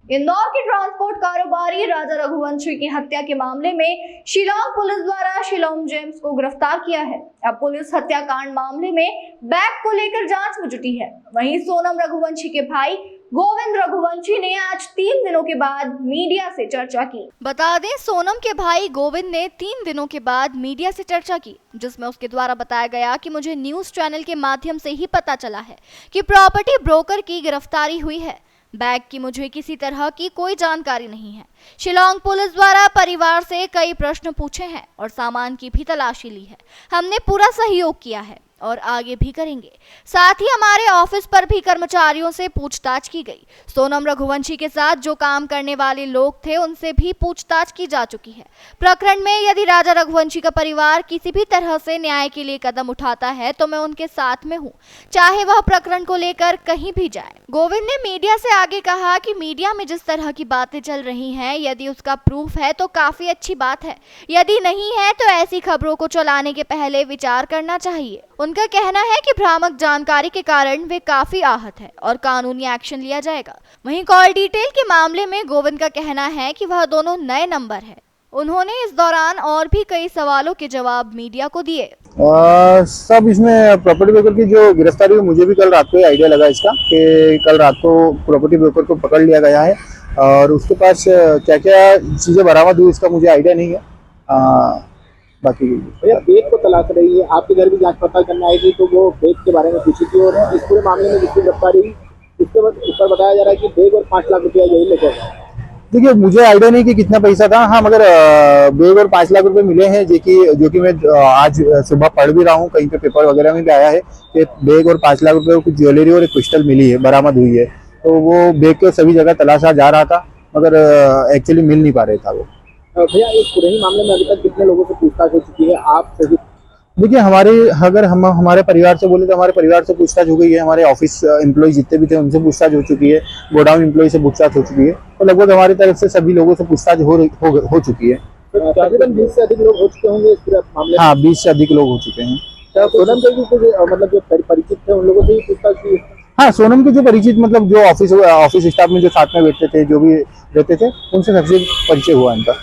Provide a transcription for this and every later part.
इंदौर के ट्रांसपोर्ट कारोबारी राजा रघुवंशी की हत्या के मामले में शिलांग पुलिस द्वारा शिलांग जेम्स को गिरफ्तार किया है। अब पुलिस हत्याकांड मामले में बैग को लेकर जांच में जुटी है। वहीं सोनम रघुवंशी के भाई गोविंद रघुवंशी ने आज 3 दिनों के बाद मीडिया से चर्चा की। बता दें, सोनम के भाई गोविंद ने 3 दिनों के बाद मीडिया से चर्चा की, जिसमें उसके द्वारा बताया गया कि मुझे न्यूज चैनल के माध्यम से ही पता चला है कि प्रॉपर्टी ब्रोकर की गिरफ्तारी हुई है। बैग की मुझे किसी तरह की कोई जानकारी नहीं है। शिलांग पुलिस द्वारा परिवार से कई प्रश्न पूछे हैं और सामान की भी तलाशी ली है। हमने पूरा सहयोग किया है और आगे भी करेंगे। साथ ही हमारे ऑफिस पर भी कर्मचारियों से पूछताछ की गई। सोनम रघुवंशी के साथ जो काम करने वाले लोग थे उनसे भी पूछताछ की जा चुकी है। प्रकरण में यदि राजा रघुवंशी का परिवार किसी भी तरह से न्याय के लिए कदम उठाता है तो मैं उनके साथ में हूँ, चाहे वह प्रकरण को लेकर कहीं भी जाए। गोविंद ने मीडिया से आगे कहा कि मीडिया में जिस तरह की बातें चल रही हैं, यदि उसका प्रूफ है तो काफी अच्छी बात है, यदि नहीं है तो ऐसी खबरों को चलाने के पहले विचार करना चाहिए। उनका कहना है कि भ्रामक जानकारी के कारण वे काफी आहत है और कानूनी एक्शन लिया जाएगा। वहीं कॉल डिटेल के मामले में गोविंद का कहना है कि वह दोनों नए नंबर है। उन्होंने इस दौरान और भी कई सवालों के जवाब मीडिया को दिए। सब इसमें प्रॉपर्टी ब्रोकर की जो गिरफ्तारी हुई, मुझे भी कल रात को आइडिया लगा इसका कि कल रात को प्रॉपर्टी ब्रोकर को पकड़ लिया गया है और उसके पास क्या क्या चीज़ें बरामद हुई इसका मुझे आइडिया नहीं है। बाकी भैया बेग को तलाश रही है, आपके घर भी जांच पड़ताल करना आएगी तो वो बेग के बारे में पूछी थी और इस पूरे मामले में जिसकी गिरफ्तारी हुई उसके बाद ऊपर बताया जा रहा है कि बेग और 5 लाख रुपया यही लेकर गया। देखिए, मुझे आइडिया नहीं कि कितना पैसा था। हाँ, मगर बेग और 5 लाख रुपए मिले हैं जो कि मैं आज सुबह पढ़ भी रहा हूँ, कहीं पे पेपर वगैरह में भी आया है कि बेग और 5 लाख रुपए की ज्वेलरी और एक पिस्टल मिली है, बरामद हुई है। तो वो बेग के सभी जगह तलाशा जा रहा था मगर एक्चुअली मिल नहीं पा रहा था वो। भैया इस पूरे ही मामले में अभी तक कितने लोगों से पूछताछ हो चुकी है? आप सभी देखिए, अगर हम हमारे परिवार से बोले तो हमारे परिवार से पूछताछ हो गई है, हमारे ऑफिस एम्प्लॉय जितने भी थे उनसे पूछताछ हो चुकी है, गोडाउन एम्प्लॉय से पूछताछ हो चुकी है। तो लगभग हमारी तरफ से सभी लोगों से पूछताछ हो चुकी है। तकरीबन 20 से अधिक लोग हो चुके होंगे इस पूरे मामले में। हाँ, 20 से अधिक लोग हो चुके हैं। सोनम के भी कुछ मतलब जो परिचित थे उन लोगों से ही पूछताछ की? हाँ, सोनम के जो परिचित मतलब जो ऑफिस स्टाफ में जो साथ में बैठते थे, जो भी रहते थे, उनसे सबसे परिचय हुआ इनका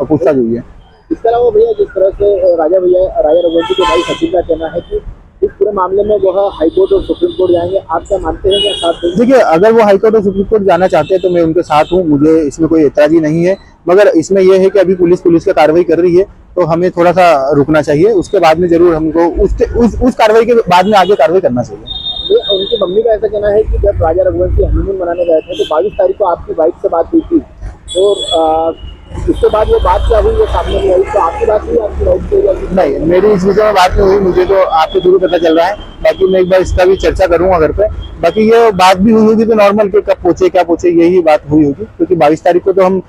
और पूछताछ हुई है। इसके अलावा भैया जिस तरह से राजा रघुवंशी के भाई सचिन का कहना है कि इस पूरे मामले में वो हाईकोर्ट और सुप्रीम कोर्ट जाएंगे, आप क्या मानते हैं? क्या साथ देंगे? देखिए, अगर वो हाईकोर्ट और सुप्रीम कोर्ट जाना चाहते हैं तो मैं उनके साथ हूँ, मुझे इसमें कोई एतराजी नहीं है। मगर इसमें यह है कि अभी पुलिस का कार्रवाई कर रही है तो हमें थोड़ा सा रुकना चाहिए, उसके बाद में जरूर हमको उस कार्रवाई के बाद में आगे कार्रवाई करना चाहिए। उनकी मम्मी का ऐसा कहना है कि जब राजा रघुवंशी हनीमून मनाने गए थे तो 22 तारीख को आपकी वाइफ से बात हुई थी और उसके बाद वो बात क्या हुई वो सामने नहीं आई, तो आपकी बात हुई आपकी वाइफ से? नहीं, मेरी इस विषय में बात नहीं हुई, मुझे तो आपके थ्रू पता चल रहा है। बाकी मैं एक बार इसका भी चर्चा करूंगा घर पे। बाकी ये बात भी हुई होगी तो नॉर्मल के कब पहुंचे क्या पहुंचे यही बात हुई होगी, क्योंकि 22 तारीख को तो हम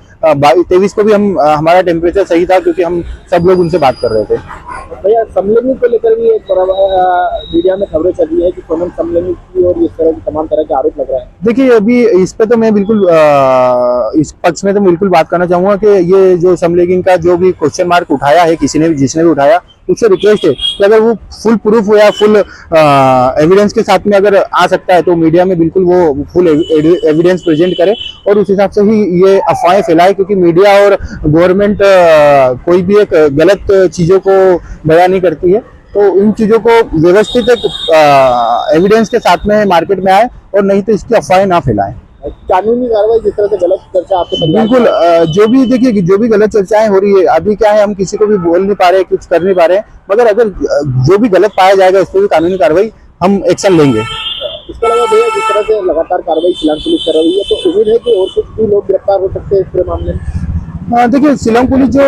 23 को भी हम हमारा टेम्परेचर सही था क्योंकि हम सब लोग उनसे बात कर रहे थे। भैया समलैंगिक को लेकर भी एक मीडिया में खबरें चल रही है कि सोनम समलैंगिक की और इस तरह की तमाम तरह के आरोप लग रहा है। देखिए, अभी इस पे तो मैं बिल्कुल इस पक्ष में तो बिल्कुल बात करना चाहूंगा कि ये जो समलैंगिक का जो भी क्वेश्चन मार्क उठाया है जिसने भी उठाया, उससे रिक्वेस्ट है कि अगर वो फुल प्रूफ या फुल एविडेंस के साथ में अगर आ सकता है तो मीडिया में बिल्कुल वो फुल एविडेंस प्रेजेंट करे और उस हिसाब से ही ये अफवाहें फैलाए, क्योंकि मीडिया और गवर्नमेंट कोई भी एक गलत चीजों को बयान नहीं करती है। तो इन चीजों को व्यवस्थित एक एविडेंस के साथ में मार्केट में आए और नहीं तो इसकी अफवाहें ना फैलाएं। कानूनी कार्रवाई जिस तरह से गलत चर्चा आपके बिल्कुल जो भी गलत चर्चाएं हो रही है, अभी क्या है हम किसी को भी बोल नहीं पा रहे, कुछ कर नहीं पा रहे, मगर अगर जो भी गलत पाया जाएगा उस पर भी कानूनी कार्रवाई हम एक्शन लेंगे। इसके अलावा भैया जिस तरह से लगातार कार्रवाई शिलांग पुलिस कर रही है तो उम्मीद है कि और कुछ भी लोग गिरफ्तार हो सकते हैं इस पूरे मामले में? देखिए, शिलांग पुलिस जो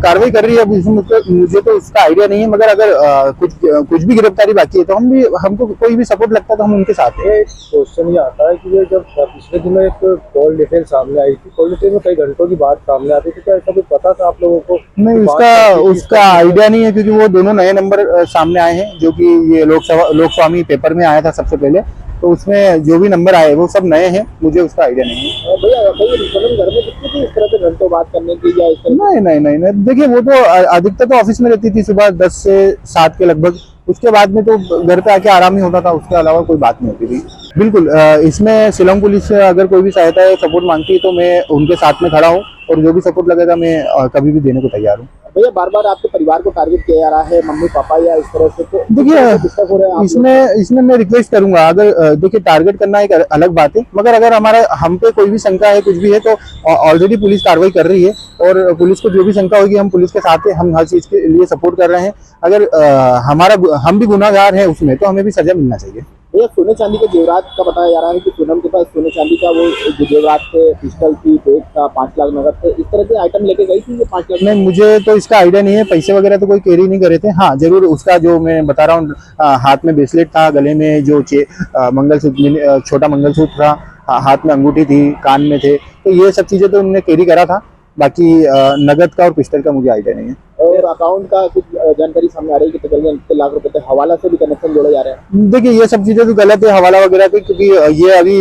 कार्रवाई कर रही है मुझे तो उसका आइडिया नहीं है, मगर अगर कुछ भी गिरफ्तारी बाकी है तो हमको कोई भी सपोर्ट लगता है तो हम उनके साथ हैं। क्वेश्चन ये आता है कि ये जब पिछले दिनों एक कॉल डिटेल सामने आई थी, कॉल डिटेल में कई घंटों की बात सामने आती थी, क्या ऐसा कुछ पता था आप लोगों को? नहीं, उसका आइडिया नहीं है, क्योंकि वो दोनों नए नंबर सामने आए हैं जो कि ये लोकस्वामी पेपर में आया था सबसे पहले। तो उसमें जो भी नंबर आए वो सब नए हैं, मुझे उसका आइडिया नहीं है। भैया सोनम घर में कितनी थी इस तरह से घंटों बात करने की या इस तरह नहीं, देखिए वो तो अधिकतर तो ऑफिस में रहती थी सुबह 10 से 7 के लगभग, उसके बाद में तो घर पे आके आराम ही होता था, उसके अलावा कोई बात नहीं होती थी। बिल्कुल इसमें शिलांग पुलिस से अगर कोई भी सहायता है, सपोर्ट मांगती है तो मैं उनके साथ में खड़ा हूँ और जो भी सपोर्ट लगेगा मैं कभी भी देने को तैयार हूँ। भैया बार बार आपके परिवार को टारगेट किया जा रहा है, मम्मी पापा या इस तरह से, तो देखिए डिस्टर्ब हो रहे हैं आप इसमें मैं रिक्वेस्ट करूंगा, अगर देखिए टारगेट करना एक अलग बात है, मगर अगर हमारा हम पे कोई भी शंका है कुछ भी है तो ऑलरेडी पुलिस कार्रवाई कर रही है और पुलिस को जो भी शंका होगी हम पुलिस के साथ है, हम हर चीज के लिए सपोर्ट कर रहे हैं। अगर हम भी गुनाहगार हैं उसमें तो हमें भी सजा मिलना चाहिए। भैया सोने चांदी के जेवरात का बताया जा रहा है कि सोनम के पास सोने चांदी का वो जो जेवरात थे, पिस्टल थी, बैग था, 5 लाख नगद थे, इस तरह के आइटम लेके गई थी ये 5 लाख? नहीं, मुझे तो इसका आइडिया नहीं है, पैसे वगैरह तो कोई कैरी नहीं करे थे। हाँ जरूर उसका जो मैं बता रहा हूँ हाथ में ब्रेसलेट था, गले में जो मंगलसूत्र छोटा मंगलसूत्र था, हाथ में अंगूठी थी, कान में थे, तो ये सब चीजें तो उन्होंने कैरी करा था। बाकी नगद का और पिस्टल का मुझे आइडिया नहीं है। और अकाउंट का कुछ जानकारी सामने आ रही है कि तकरीबन 1 लाख रुपए थे, हवाला से भी कनेक्शन जोड़े जा रहे हैं। देखिए ये सब चीजें तो गलत है हवाला वगैरह की, क्योंकि ये अभी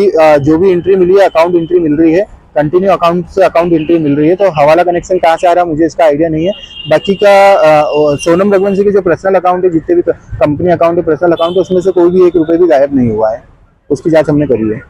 जो भी एंट्री मिली है अकाउंट एंट्री मिल रही है, कंटिन्यू अकाउंट से अकाउंट एंट्री मिल रही है, तो हवाला कनेक्शन कहाँ से आ रहा है मुझे इसका आइडिया नहीं है। बाकी का सोनम रघुवंशी के जो पर्सनल अकाउंट है, जितने भी कंपनी अकाउंट है, पर्सनल अकाउंट है, उसमें से कोई भी 1 रुपए भी गायब नहीं हुआ है, उसकी जांच हमने करी है।